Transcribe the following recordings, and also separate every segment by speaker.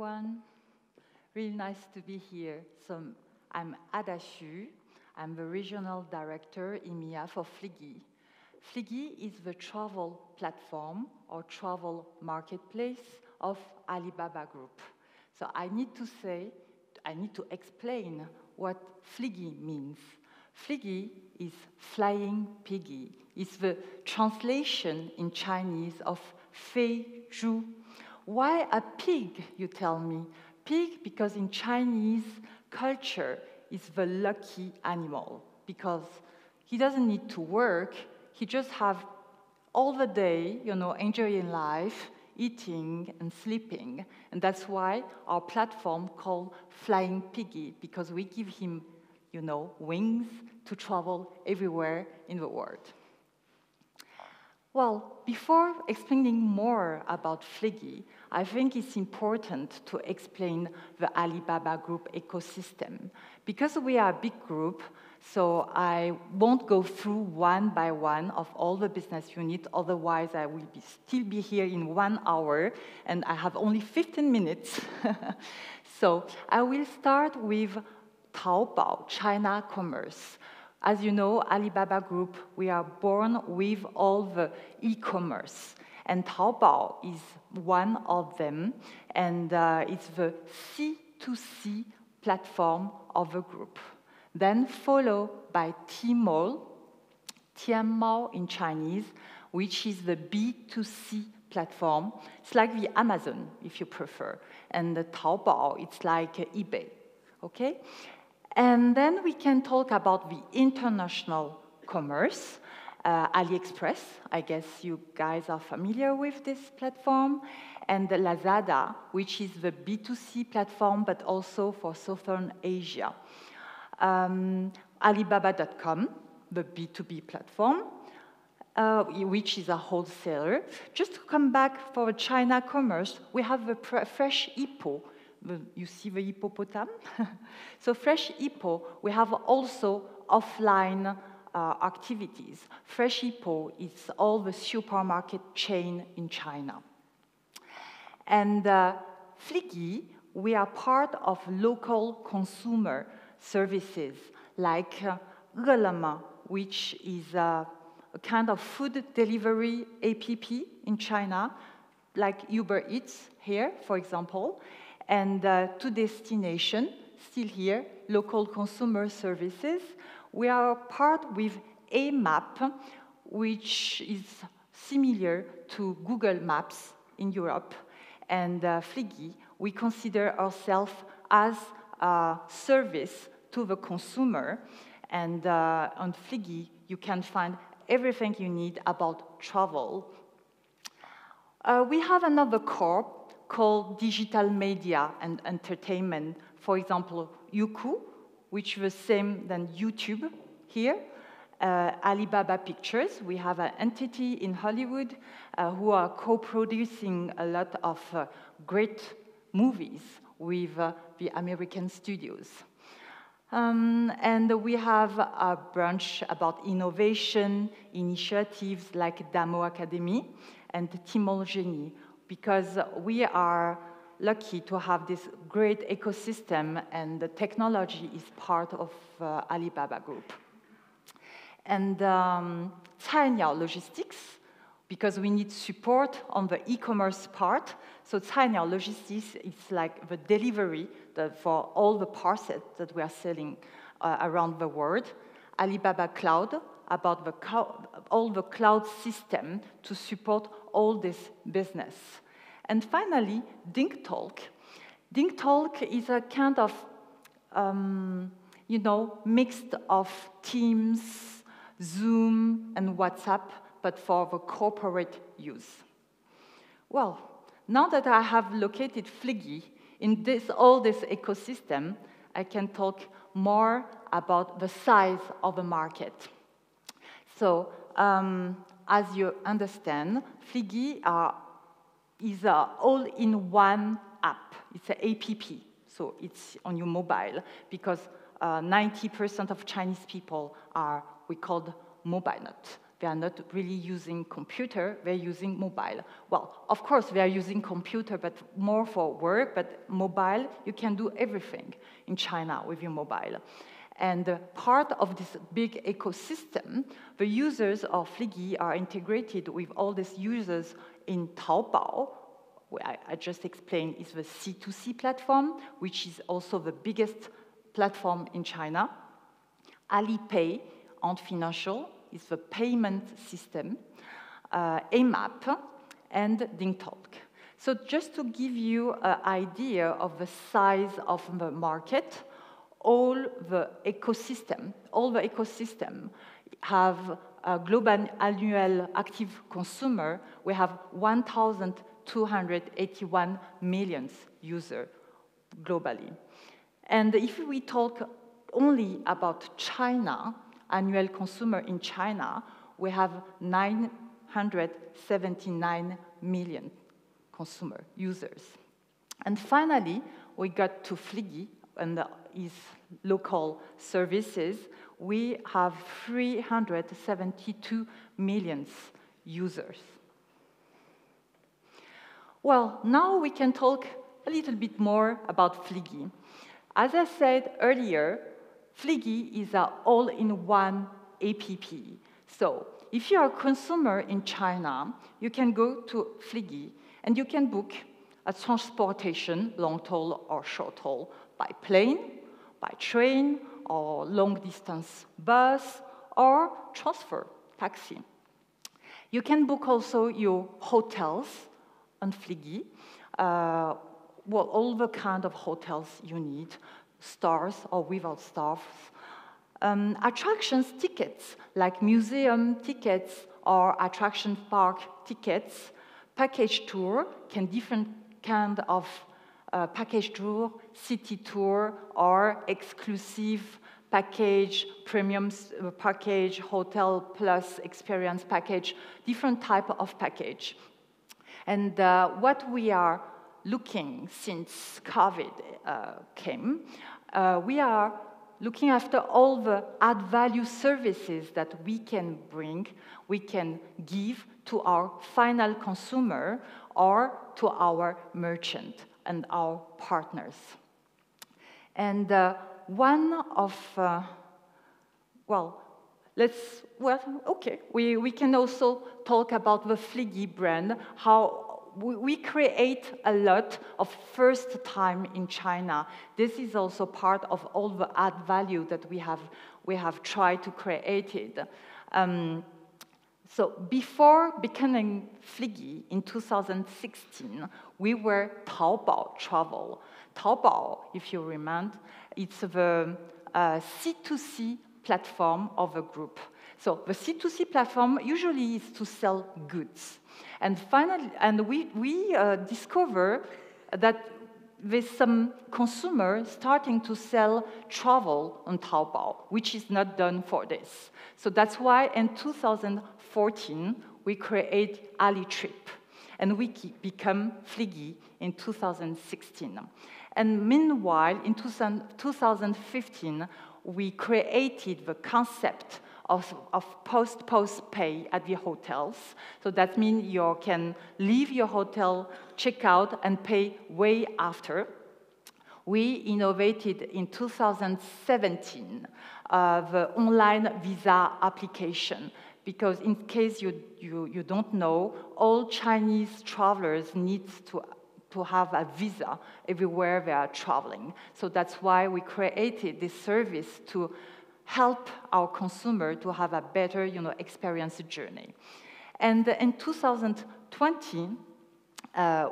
Speaker 1: everyone. Really nice to be here. So I'm Ada Xu. I'm the Regional Director EMEA for Fliggy. Fliggy is the travel platform or travel marketplace of Alibaba Group. So I need to explain what Fliggy means. Fliggy is flying piggy. It's the translation in Chinese of fei zhu. Why a pig, you tell me? Pig, because in Chinese culture, is the lucky animal, because he doesn't need to work, he just have all the day, enjoying life, eating and sleeping. And that's why our platform called Flying Piggy, because we give him, wings to travel everywhere in the world. Well, before explaining more about Fliggy, I think it's important to explain the Alibaba Group ecosystem. Because we are a big group, so I won't go through one by one of all the business units, otherwise I will still be here in 1 hour, and I have only 15 minutes. So I will start with Taobao, China commerce. As you know, Alibaba Group, we are born with all the e-commerce. And Taobao is one of them, and it's the C2C platform of the group. Then followed by Tmall, Tianmao in Chinese, which is the B2C platform. It's like the Amazon, if you prefer. And the Taobao, it's like eBay, okay? And then we can talk about the international commerce, AliExpress. I guess you guys are familiar with this platform. And Lazada, which is the B2C platform, but also for Southern Asia. Alibaba.com, the B2B platform, which is a wholesaler. Just to come back for China commerce, we have the Fresh Hippo. You see the hippopotam? So Fresh Hippo, we have also offline activities. Fresh Hippo is all the supermarket chain in China. And Fliggy, we are part of local consumer services like Ele.me, which is a kind of food delivery app in China, like Uber Eats here, for example. And to destination, still here, local consumer services. We are part with a map, which is similar to Google Maps in Europe. And Fliggy, we consider ourselves as a service to the consumer. And on Fliggy, you can find everything you need about travel. We have another core called digital media and entertainment. For example, Youku, which is the same than YouTube here. Alibaba Pictures, we have an entity in Hollywood who are co-producing a lot of great movies with the American studios. And we have a branch about innovation initiatives like Damo Academy and Tmall Genie, because we are lucky to have this great ecosystem, and the technology is part of Alibaba Group. And Cainiao Logistics, because we need support on the e-commerce part. So Cainiao Logistics is like the delivery for all the parcels that we are selling around the world. Alibaba Cloud, about all the cloud system to support all this business. And finally, DingTalk. DingTalk is a kind of, mixed of Teams, Zoom, and WhatsApp, but for the corporate use. Well, now that I have located Fliggy in all this ecosystem, I can talk more about the size of the market. So, as you understand, Fliggy is an all-in-one app. It's an app, so it's on your mobile, because 90% of Chinese people are, we call mobile, They are not really using computer, they're using mobile. Well, of course, they are using computer, but more for work, but mobile, you can do everything in China with your mobile. And part of this big ecosystem, the users of Fliggy are integrated with all these users in Taobao. I just explained is the C2C platform, which is also the biggest platform in China. Alipay, Ant Financial, is the payment system, EMEA, and DingTalk. So just to give you an idea of the size of the market, all the ecosystem have a global annual active consumer. We have 1,281 million users globally. And if we talk only about China, annual consumer in China, we have 979 million consumer users. And finally, we got to Fliggy and its local services. We have 372 million users. Well, now we can talk a little bit more about Fliggy. As I said earlier, Fliggy is an all-in-one app. So if you are a consumer in China, you can go to Fliggy and you can book a transportation, long-haul or short-haul, by plane, by train, or long-distance bus, or transfer, taxi. You can book also your hotels on Fliggy, well, all the kind of hotels you need, stars or without stars. Attractions tickets, like museum tickets or attraction park tickets, package tour, different kind of package tour, city tour, or exclusive package, premium package, hotel plus experience package, different type of package. And what we are looking since COVID came, we are looking after all the add-value services that we can bring, we can give to our final consumer or to our merchant and our partners. And one of, we can also talk about the Fliggy brand, how we create a lot of first time in China. This is also part of all the add value that we have tried to create it. So before becoming Fliggy in 2016, we were Taobao Travel. Taobao, if you remember, it's the C2C platform of a group. So the C2C platform usually is to sell goods. And finally, we discover that with some consumers starting to sell travel on Taobao, which is not done for this. So that's why in 2014, we create AliTrip, and we become Fliggy in 2016. And meanwhile, in 2015, we created the concept of post pay at the hotels. So that means you can leave your hotel, check out, and pay way after. We innovated in 2017 the online visa application, because in case you don't know, all Chinese travelers need to have a visa everywhere they are traveling. So that's why we created this service to help our consumer to have a better, experience journey. And in 2020,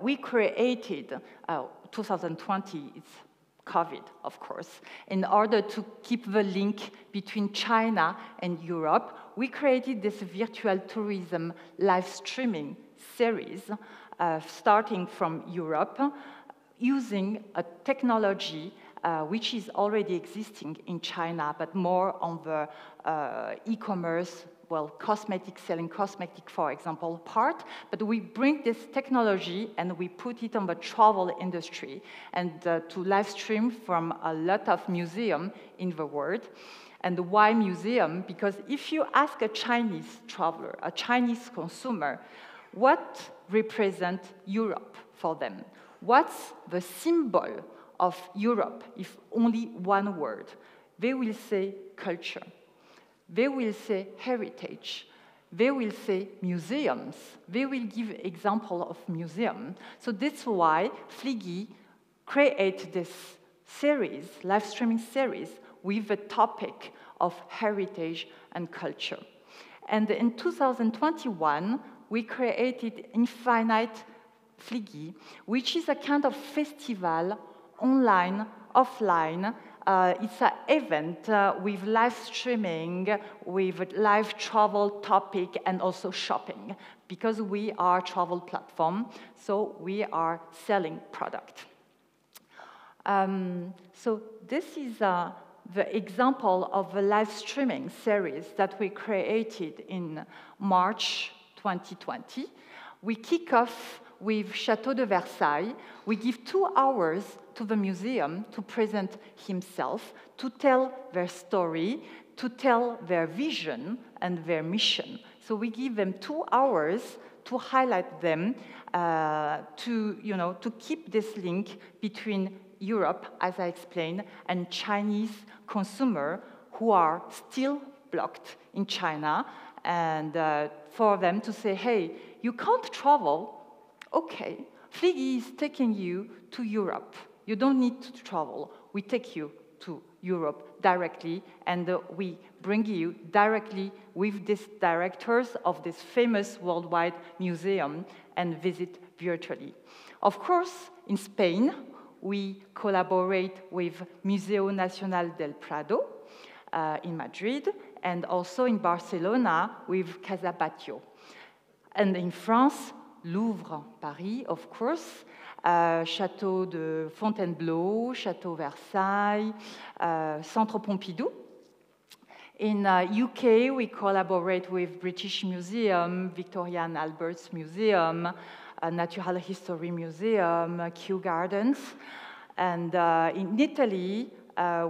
Speaker 1: we created, 2020 is COVID, of course. In order to keep the link between China and Europe, we created this virtual tourism live streaming series, starting from Europe, using a technology which is already existing in China, but more on the e-commerce well, cosmetic, selling cosmetic, for example, part, but we bring this technology and we put it on the travel industry and to live stream from a lot of museums in the world. And why museum? Because if you ask a Chinese traveler, a Chinese consumer, what represents Europe for them? What's the symbol of Europe, if only one word? They will say culture. They will say heritage. They will say museums. They will give example of museum. So that's why Fliggy create this series, live streaming series, with the topic of heritage and culture. And in 2021, we created Infinite Fliggy, which is a kind of festival, online, offline. It's an event with live streaming, with live travel topic, and also shopping, because we are a travel platform, so we are selling product. So this is the example of a live streaming series that we created in March 2020. We kick off with Château de Versailles. We give 2 hours to the museum to present himself, to tell their story, to tell their vision and their mission. So we give them 2 hours to highlight them, to keep this link between Europe, as I explained, and Chinese consumer who are still blocked in China, and for them to say, hey, you can't travel. Okay, Fliggy is taking you to Europe. You don't need to travel. We take you to Europe directly, and we bring you directly with these directors of this famous worldwide museum and visit virtually. Of course, in Spain, we collaborate with Museo Nacional del Prado in Madrid, and also in Barcelona with Casa Batlló. And in France, Louvre, Paris, of course, Château de Fontainebleau, Château Versailles, Centre Pompidou. In UK, we collaborate with British Museum, Victoria and Albert's Museum, Natural History Museum, Kew Gardens. And in Italy,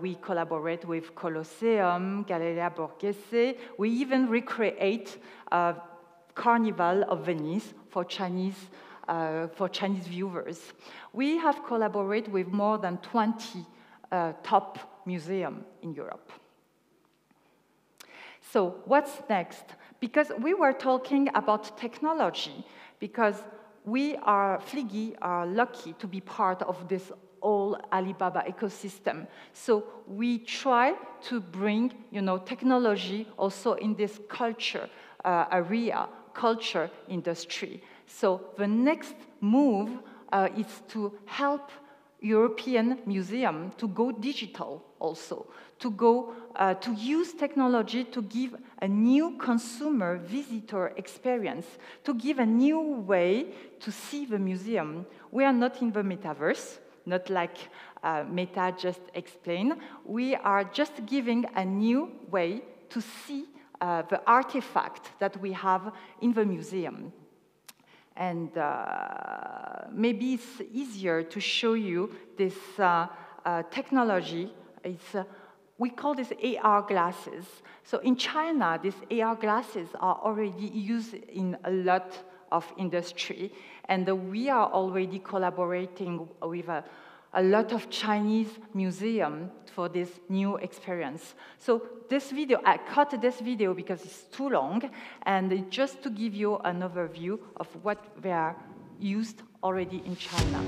Speaker 1: we collaborate with Colosseum, Galleria Borghese. We even recreate Carnival of Venice for Chinese viewers. We have collaborated with more than 20 top museums in Europe. So what's next? Because we were talking about technology, because Fliggy are lucky to be part of this whole Alibaba ecosystem. So we try to bring, technology also in this culture area, culture industry. So the next move is to help European museum to go digital also, to use technology to give a new consumer visitor experience, to give a new way to see the museum. We are not in the metaverse, not like Meta just explained. We are just giving a new way to see the artifact that we have in the museum. And maybe it's easier to show you this technology. We call this AR glasses. So in China, these AR glasses are already used in a lot of industry. And we are already collaborating with a lot of Chinese museums for this new experience. So this video, I cut this video because it's too long, and just to give you an overview of what they are used already in China.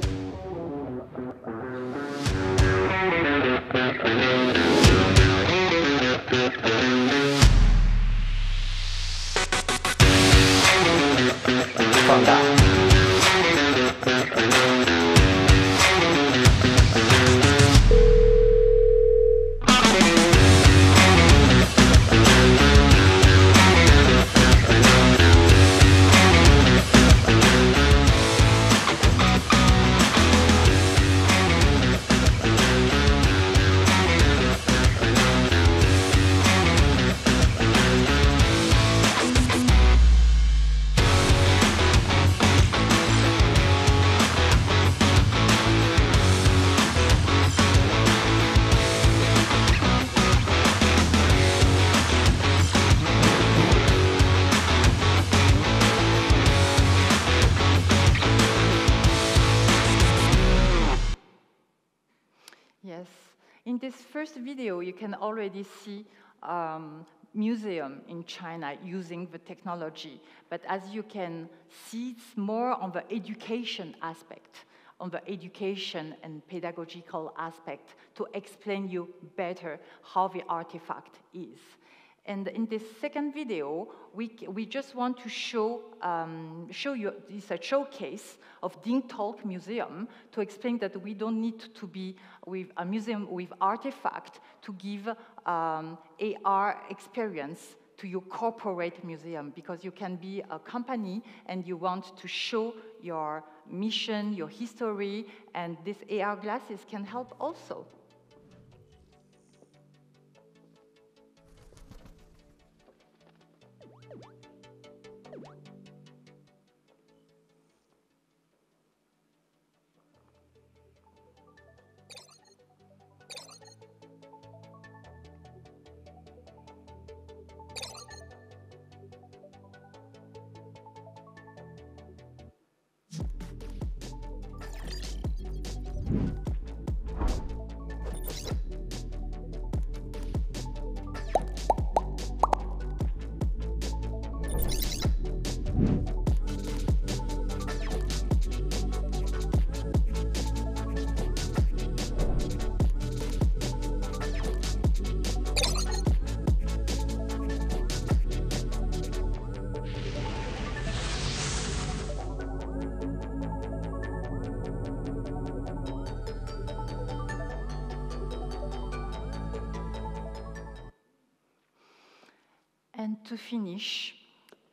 Speaker 1: In this first video, you can already see museum in China using the technology. But as you can see, it's more on the education aspect, on the education and pedagogical aspect to explain you better how the artifact is. And in this second video, we just want to show you this a showcase of Ding Talk Museum to explain that we don't need to be with a museum with artifact to give AR experience to your corporate museum, because you can be a company and you want to show your mission, your history, and these AR glasses can help also. And to finish,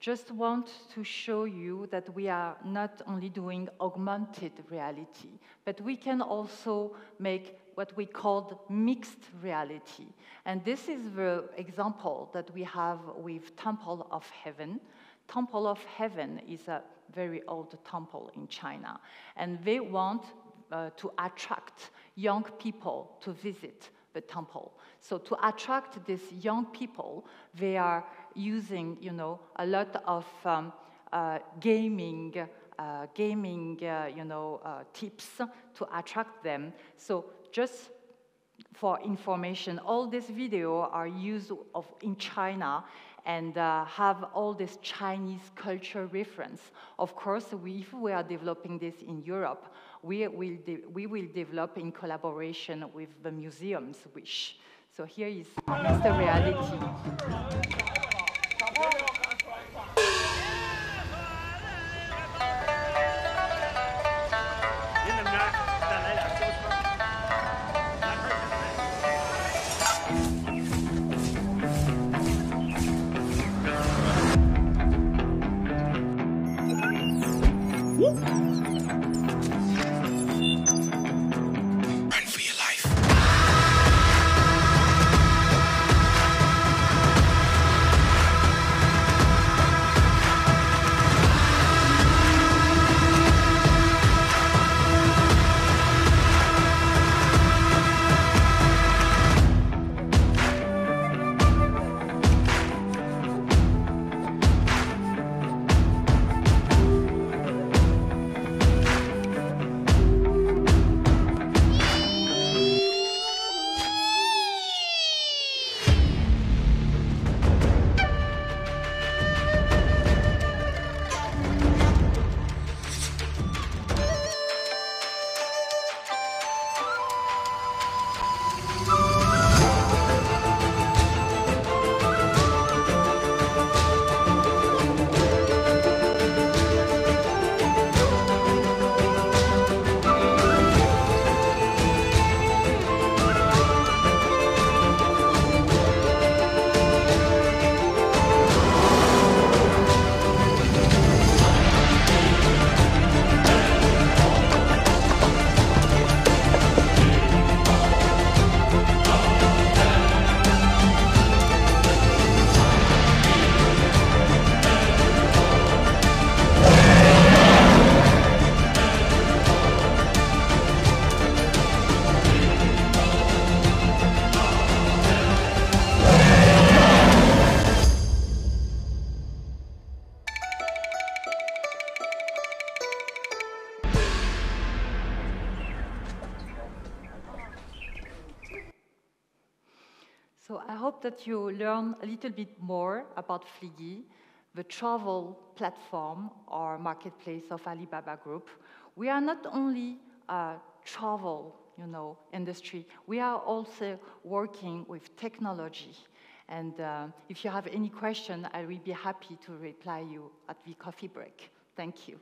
Speaker 1: just want to show you that we are not only doing augmented reality, but we can also make what we call mixed reality. And this is the example that we have with Temple of Heaven. Temple of Heaven is a very old temple in China, and they want to attract young people to visit the temple. So to attract these young people, they are using, a lot of gaming, tips to attract them. So just for information, all these videos are used in China and have all this Chinese culture reference. Of course, if we are developing this in Europe, we will develop in collaboration with the museum's wish. So here is the reality. So I hope that you learn a little bit more about Fliggy, the travel platform or marketplace of Alibaba Group. We are not only a travel, industry. We are also working with technology. And if you have any question, I will be happy to reply you at the coffee break. Thank you.